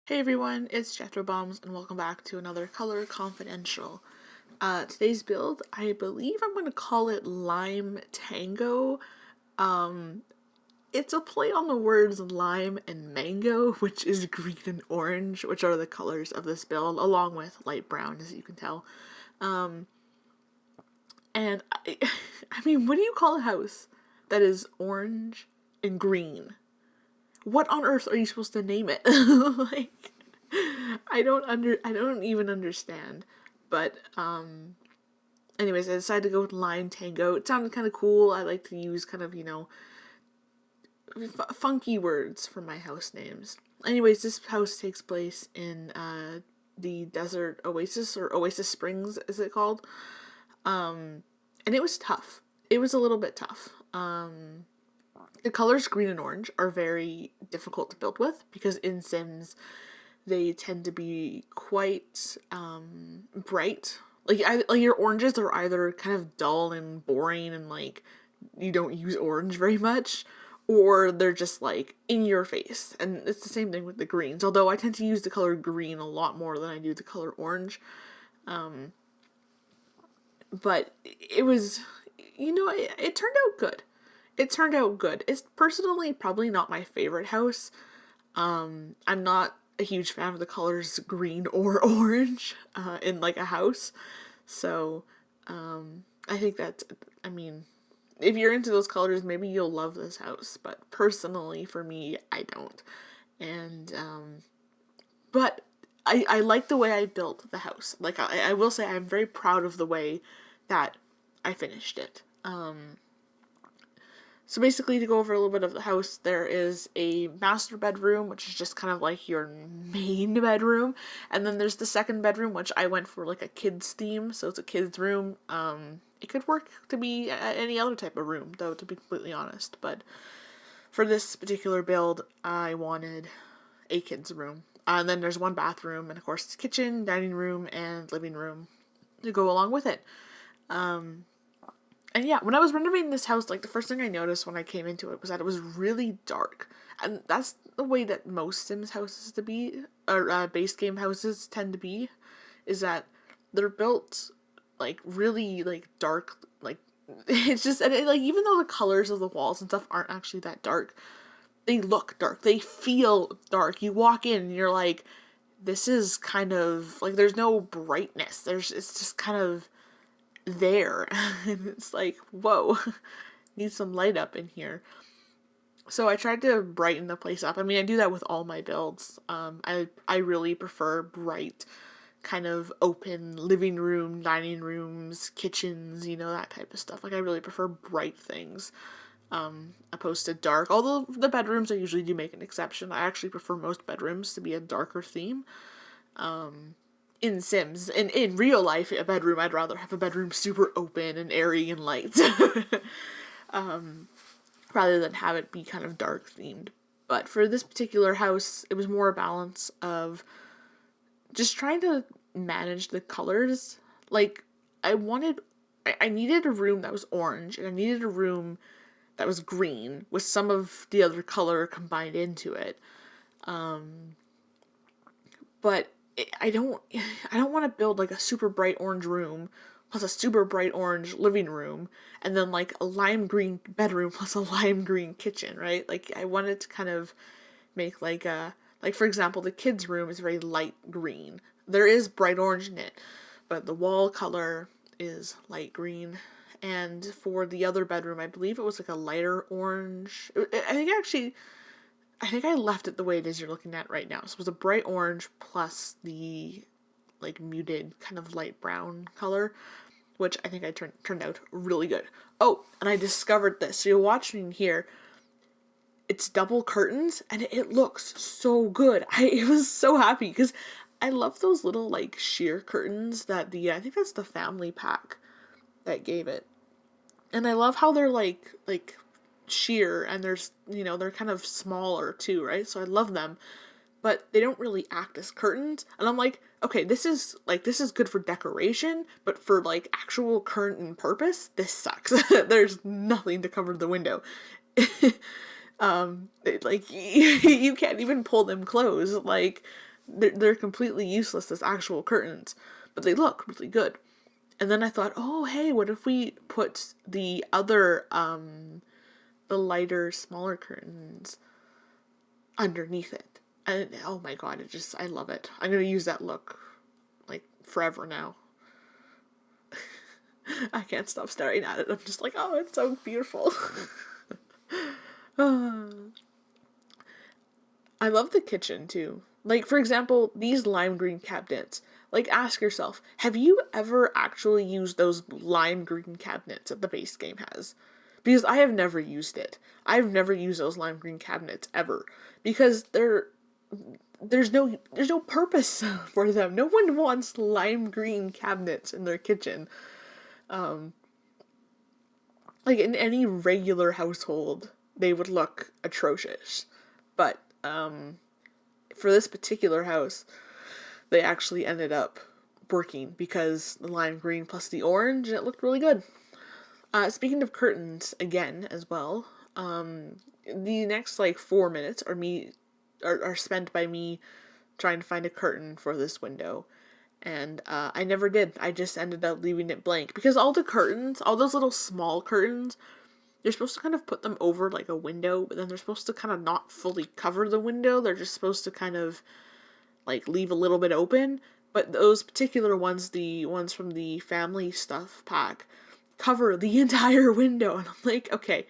Hey everyone, it's Jethro Bombs and welcome back to another Color Confidential. Today's build, I believe I'm going to call it Lime Tango. It's a play on the words lime and mango, which is green and orange, which are the colors of this build, along with light brown, as you can tell. And I mean, what do you call a house that is orange and green? What on earth are you supposed to name it? Like, I don't even understand. But anyways, I decided to go with Lime Tango. It sounded kind of cool. I like to use kind of, funky words for my house names. Anyways, this house takes place in the desert oasis, or Oasis Springs is it called? And it was tough. It was a little bit tough. The colors green and orange are very difficult to build with because in Sims they tend to be quite bright. Like your oranges are either kind of dull and boring and like you don't use orange very much, or they're just like in your face. And it's the same thing with the greens. Although I tend to use the color green a lot more than I do the color orange. But it was, it turned out good. It turned out good. It's personally probably not my favorite house. I'm not a huge fan of the colors green or orange in like a house. So I think that's, I mean, if you're into those colors, maybe you'll love this house. But personally, for me, I don't. And, but I like the way I built the house. Like, I will say I'm very proud of the way that I finished it. So basically, to go over a little bit of the house, there is a master bedroom, which is just kind of like your main bedroom. And then there's the second bedroom, which I went for like a kid's theme. So it's a kid's room. It could work to be any other type of room, though, to be completely honest. But for this particular build, I wanted a kid's room. And then there's one bathroom, and of course, kitchen, dining room, and living room to go along with it. And yeah, when I was renovating this house, like the first thing I noticed when I came into it was that it was really dark. And that's the way that most Sims houses to be, or base game houses tend to be, is that they're built like really like dark, like it's just, and it, like even though the colors of the walls and stuff aren't actually that dark, they look dark. They feel dark. You walk in and you're like, this is kind of like there's no brightness. It's just kind of there. And it's like, whoa, need some light up in here. So I tried to brighten the place up. I mean, I do that with all my builds. I really prefer bright, kind of open living room, dining rooms, kitchens, that type of stuff. Like, I really prefer bright things, opposed to dark. Although the bedrooms I usually do make an exception. I actually prefer most bedrooms to be a darker theme. In Sims, in real life, a bedroom, I'd rather have a bedroom super open and airy and light. Rather than have it be kind of dark themed. But for this particular house, it was more a balance of just trying to manage the colors. Like, I needed a room that was orange, and I needed a room that was green with some of the other color combined into it. But I don't want to build like a super bright orange room plus a super bright orange living room and then like a lime green bedroom plus a lime green kitchen, right? Like, I wanted to kind of make like for example, the kids' room is very light green. There is bright orange in it, but the wall color is light green. And for the other bedroom, I believe it was like a lighter orange. I think I left it the way it is you're looking at right now. So it was a bright orange plus the like muted kind of light brown color, which I think I turned out really good. Oh, and I discovered this. So you're watching here. It's double curtains and it looks so good. I was so happy because I love those little like sheer curtains that I think that's the family pack that gave it. And I love how they're like sheer and they're kind of smaller too, right? So I love them, but they don't really act as curtains. And I'm like, okay, this is good for decoration, but for like actual curtain purpose, this sucks. There's nothing to cover the window. Like you can't even pull them closed. Like they're completely useless as actual curtains, but they look really good. And then I thought, oh hey, what if we put the other the lighter, smaller curtains underneath it? And oh my god, I love it. I'm gonna use that look like forever now. I can't stop staring at it. I'm just like, oh, it's so beautiful. I love the kitchen too. Like, for example, these lime green cabinets. Like, ask yourself, have you ever actually used those lime green cabinets that the base game has? Because I have never used it. I've never used those lime green cabinets ever. Because there's no purpose for them. No one wants lime green cabinets in their kitchen. Like, in any regular household, they would look atrocious. But for this particular house, they actually ended up working because the lime green plus the orange, and it looked really good. Speaking of curtains, again, as well, the next, 4 minutes are spent by me trying to find a curtain for this window. And I never did. I just ended up leaving it blank. Because all the curtains, all those little small curtains, you're supposed to kind of put them over, a window, but then they're supposed to kind of not fully cover the window. They're just supposed to kind of, leave a little bit open. But those particular ones, the ones from the family stuff pack, cover the entire window. And I'm like, okay,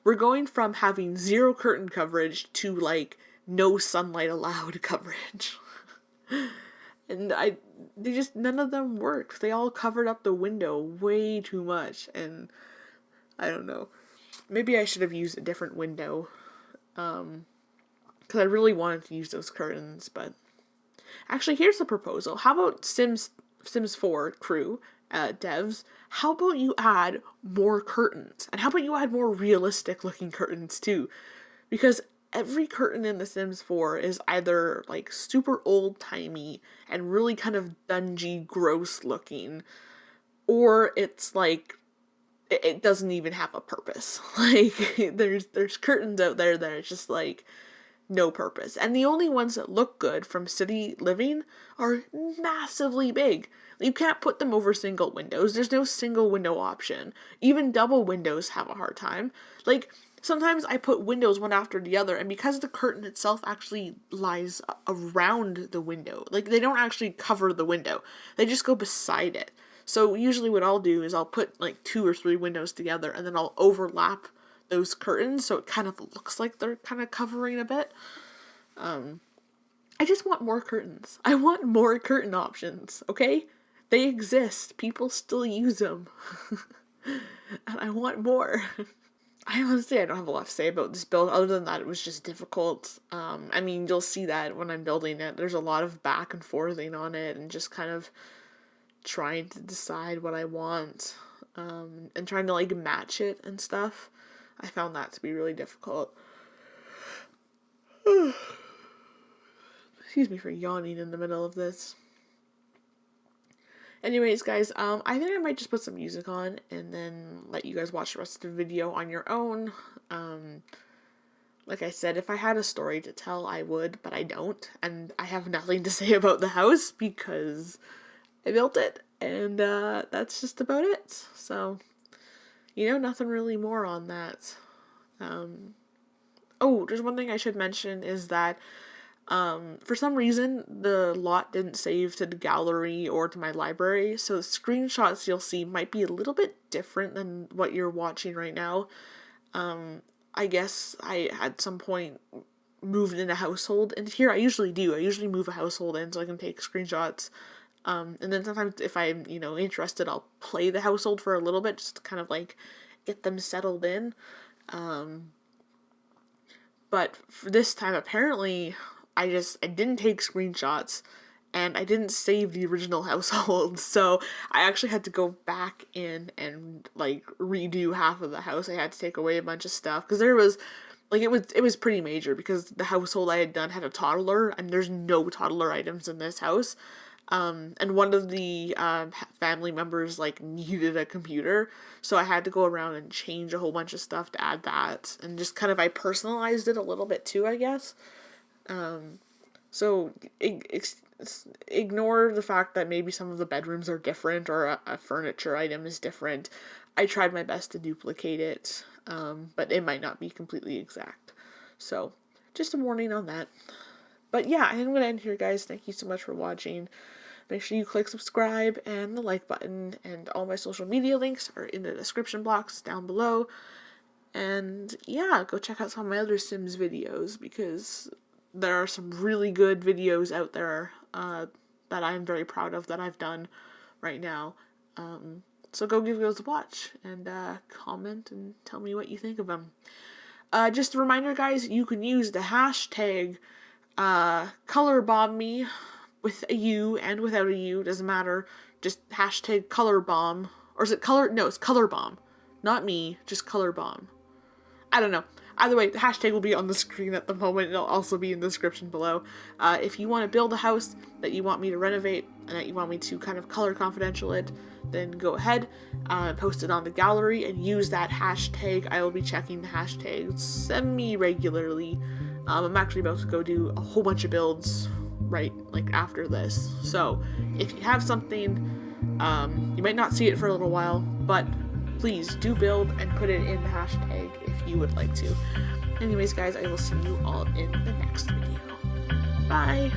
we're going from having 0 curtain coverage to, no sunlight allowed coverage. And none of them worked. They all covered up the window way too much. And I don't know. Maybe I should have used a different window. Because I really wanted to use those curtains. But actually, here's a proposal. How about Sims 4 crew, devs? How about you add more curtains? And how about you add more realistic looking curtains too? Because every curtain in The Sims 4 is either super old timey and really kind of dungy, gross looking, or it's it doesn't even have a purpose. There's curtains out there that are just no purpose. And the only ones that look good from city living are massively big. You can't put them over single windows. There's no single window option. Even double windows have a hard time. Sometimes I put windows one after the other, and because the curtain itself actually lies around the window, they don't actually cover the window. They just go beside it. So usually what I'll do is I'll put 2 or 3 windows together, and then I'll overlap those curtains so it kind of looks like they're kind of covering a bit. I just want more curtains. I want more curtain options, okay? They exist. People still use them. And I want more. I don't have a lot to say about this build other than that it was just difficult. You'll see that when I'm building it. There's a lot of back and forthing on it and just kind of trying to decide what I want and trying to match it and stuff. I found that to be really difficult. Excuse me for yawning in the middle of this. Anyways, guys, I think I might just put some music on and then let you guys watch the rest of the video on your own. Like I said, if I had a story to tell, I would, but I don't. And I have nothing to say about the house because I built it, and that's just about it. So, nothing really more on that. Oh, there's one thing I should mention is that for some reason, the lot didn't save to the gallery or to my library, so the screenshots you'll see might be a little bit different than what you're watching right now. I guess I at some point moved in a household, and here I usually do. I usually move a household in so I can take screenshots. And then sometimes if I'm, interested, I'll play the household for a little bit just to kind of get them settled in. But for this time, apparently, I didn't take screenshots, and I didn't save the original household, so I actually had to go back in and, redo half of the house. I had to take away a bunch of stuff, because there was, it was pretty major, because the household I had done had a toddler, and there's no toddler items in this house, and one of the, family members, needed a computer, so I had to go around and change a whole bunch of stuff to add that, and just kind of, I personalized it a little bit too, I guess. So ignore the fact that maybe some of the bedrooms are different or a furniture item is different. I tried my best to duplicate it, but it might not be completely exact. So just a warning on that. But yeah, I'm going to end here, guys. Thank you so much for watching. Make sure you click subscribe and the like button, and all my social media links are in the description box down below. And yeah, go check out some of my other Sims videos, because there are some really good videos out there that I'm very proud of that I've done right now. So go give those a watch, and comment and tell me what you think of them. Just a reminder, guys, you can use the hashtag colorbomb me, with a U and without a U, doesn't matter. Just hashtag colorbomb. Or is it color? No, it's colorbomb. Not me, just colorbomb. I don't know. Either way, the hashtag will be on the screen at the moment. It'll also be in the description below. If you want to build a house that you want me to renovate and that you want me to kind of color confidential it, then go ahead, post it on the gallery and use that hashtag. I will be checking the hashtags semi-regularly. I'm actually about to go do a whole bunch of builds right like after this. So if you have something, you might not see it for a little while, but please do build and put it in the hashtag if you would like to. Anyways, guys, I will see you all in the next video. Bye!